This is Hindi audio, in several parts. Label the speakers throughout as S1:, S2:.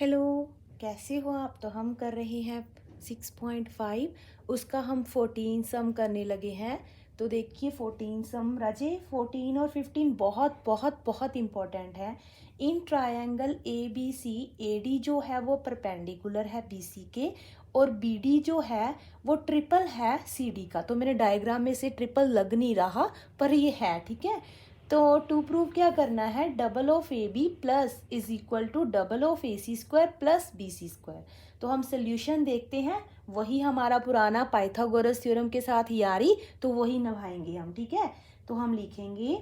S1: हेलो, कैसे हो आप? तो हम कर रहे हैं 6.5, उसका हम 14 सम करने लगे हैं। तो देखिए 14 सम राजे, 14 और 15 बहुत बहुत बहुत इम्पोर्टेंट है। In triangle A B C, A D जो है वो परपेंडिकुलर है बी सी के, और बी डी जो है वो ट्रिपल है सी डी का। तो मेरे डायग्राम में से ट्रिपल लग नहीं रहा, पर ये है, ठीक है। तो टू प्रूव क्या करना है, double of A B plus is equal to double of A C square plus B C square. तो हम सोल्यूशन देखते हैं, वही हमारा पुराना पाइथागोरस थ्योरम के साथ यारी, तो वही निभाएंगे हम, ठीक है। तो हम लिखेंगे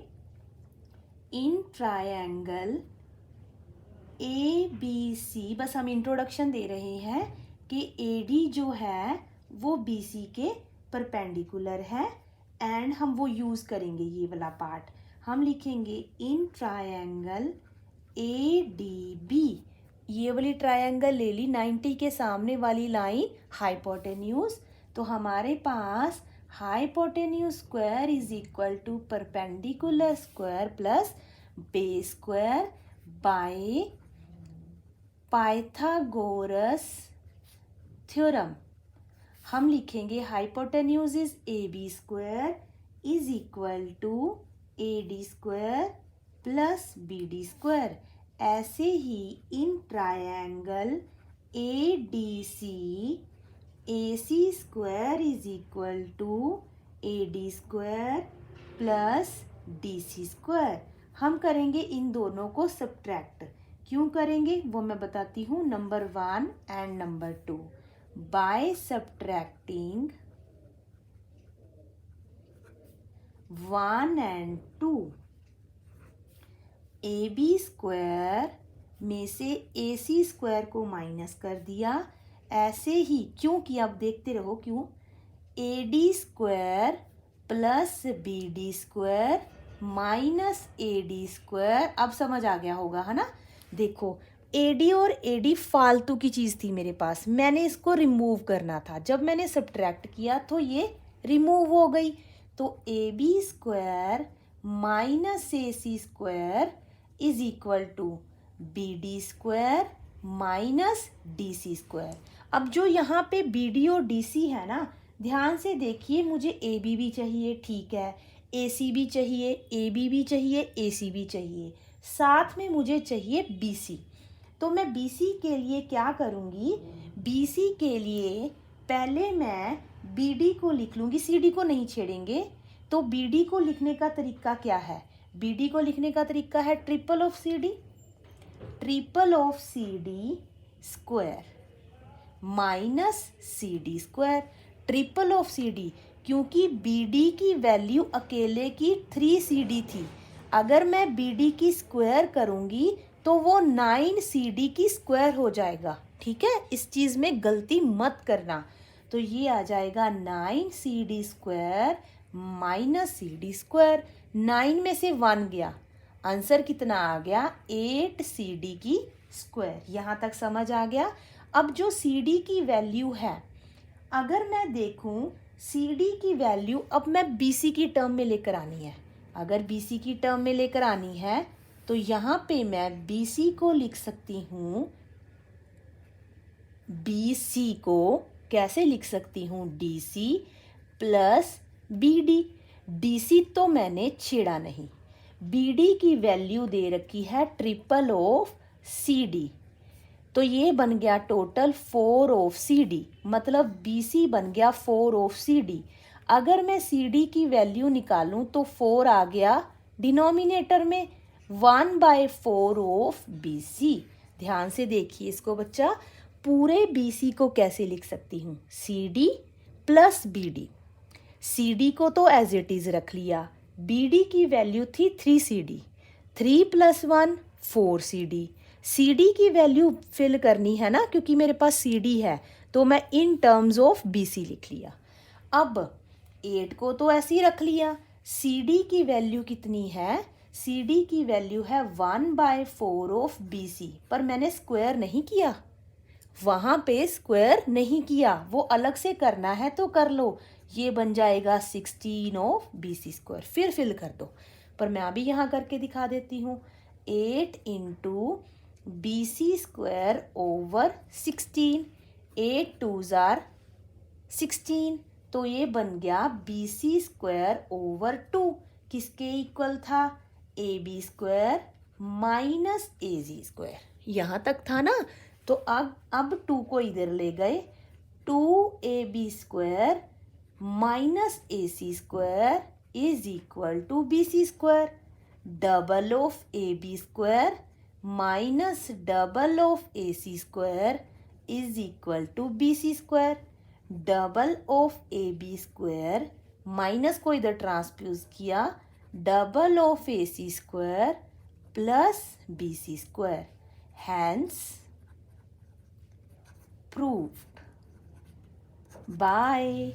S1: इन ट्रायंगल ए बी सी, बस हम इंट्रोडक्शन दे रहे हैं कि ए डी जो है वो बी सी के परपेंडिकुलर है, एंड हम वो यूज़ करेंगे ये वाला पार्ट। हम लिखेंगे in triangle A D B, ये वाली ट्रायंगल ले ली, 90 के सामने वाली लाइन हाइपोटेन्यूज। तो हमारे पास hypotenuse square is equal to perpendicular square plus base square by Pythagoras theorem. हम लिखेंगे hypotenuse is A B square is equal to A D square plus B D square. ऐसे ही in triangle A D C, A C square is equal to A D square plus D C square. हम करेंगे इन दोनों को सब्ट्रैक्ट। क्यों करेंगे वो मैं बताती हूँ, number 1 and number 2। By subtracting 1 and 2, A B square में से ए सी स्क्वायर को माइनस कर दिया। ऐसे ही क्यों किया, अब देखते रहो क्यों। A D square plus B D square minus A D square, अब समझ आ गया होगा, है ना। देखो ए डी और ए डी फालतू की चीज़ थी मेरे पास, मैंने इसको रिमूव करना था। जब मैंने सब्ट्रैक्ट किया तो ये रिमूव हो गई। तो A B square minus A C square is equal to B D square minus D C square. अब जो यहाँ पे बी डी और डी सी है ना, ध्यान से देखिए, मुझे ए बी भी चाहिए, ठीक है, ए सी भी चाहिए, ए बी भी चाहिए, ए सी भी चाहिए, साथ में मुझे चाहिए बी सी। तो मैं बी सी के लिए क्या करूँगी, बी सी के लिए पहले मैं बी डी को लिख लूँगी, सी डी को नहीं छेड़ेंगे। तो बी डी को लिखने का तरीका क्या है, बी डी को लिखने का तरीका है triple of C D, triple of C D square minus C D square. Triple of C D, क्योंकि बी डी की वैल्यू अकेले की 3 सी डी थी, अगर मैं बी डी की स्क्वायर करूँगी तो वो 9 सी डी की स्क्वायर हो जाएगा, ठीक है। इस चीज़ में गलती मत करना। तो ये आ जाएगा 9 C D square minus C D square. 9 में से 1 गया, आंसर कितना आ गया, 8 सी डी की स्क्वायर। यहाँ तक समझ आ गया। अब जो सी डी की वैल्यू है, अगर मैं देखूँ सी डी की वैल्यू अब मैं बी सी की टर्म में लेकर आनी है। अगर बी सी की टर्म में लेकर आनी है तो यहाँ पे मैं बी सी को लिख सकती हूँ, बी सी को कैसे लिख सकती हूँ, D C plus B D. D C तो मैंने छेड़ा नहीं, बी डी की वैल्यू दे रखी है ट्रिपल ऑफ सी डी। तो ये बन गया टोटल 4 ऑफ सी डी, मतलब बी सी बन गया 4 ऑफ सी डी। अगर मैं सी डी की वैल्यू निकालूं तो 4 आ गया डिनोमिनेटर में, 1/4 ऑफ बी सी। ध्यान से देखिए इसको बच्चा, पूरे बी सी को कैसे लिख सकती हूँ, C D plus B D. C D को तो एज इट इज़ रख लिया, बी डी की वैल्यू थी 3 C D, 3 + 1 4 C D. C D की वैल्यू फिल करनी है ना, क्योंकि मेरे पास सी डी है, तो मैं in terms of B C लिख लिया। अब 8 को तो ऐसे ही रख लिया, सी डी की वैल्यू कितनी है, सी डी की वैल्यू है 1/4 ऑफ बी सी, पर मैंने स्क्वायर नहीं किया, वहाँ पे स्क्वायर नहीं किया, वो अलग से करना है तो कर लो। ये बन जाएगा 16 ऑफ बी सी स्क्वायर, फिर फिल कर दो, पर मैं अभी यहाँ करके दिखा देती हूँ। 8 × BC square over 16, 8 2s are 16, तो ये बन गया BC स्क्वायर ओवर 2 किसके इक्वल था AB square minus AG square. यहाँ तक था ना। तो अब 2 को इधर ले गए 2AB square minus AC square is equal to BC square. Double of AB square minus double of AC square is equal to BC square. Double of AB square minus को इधर ट्रांसपोज किया double of AC square plus BC square. Hence proved. Bye.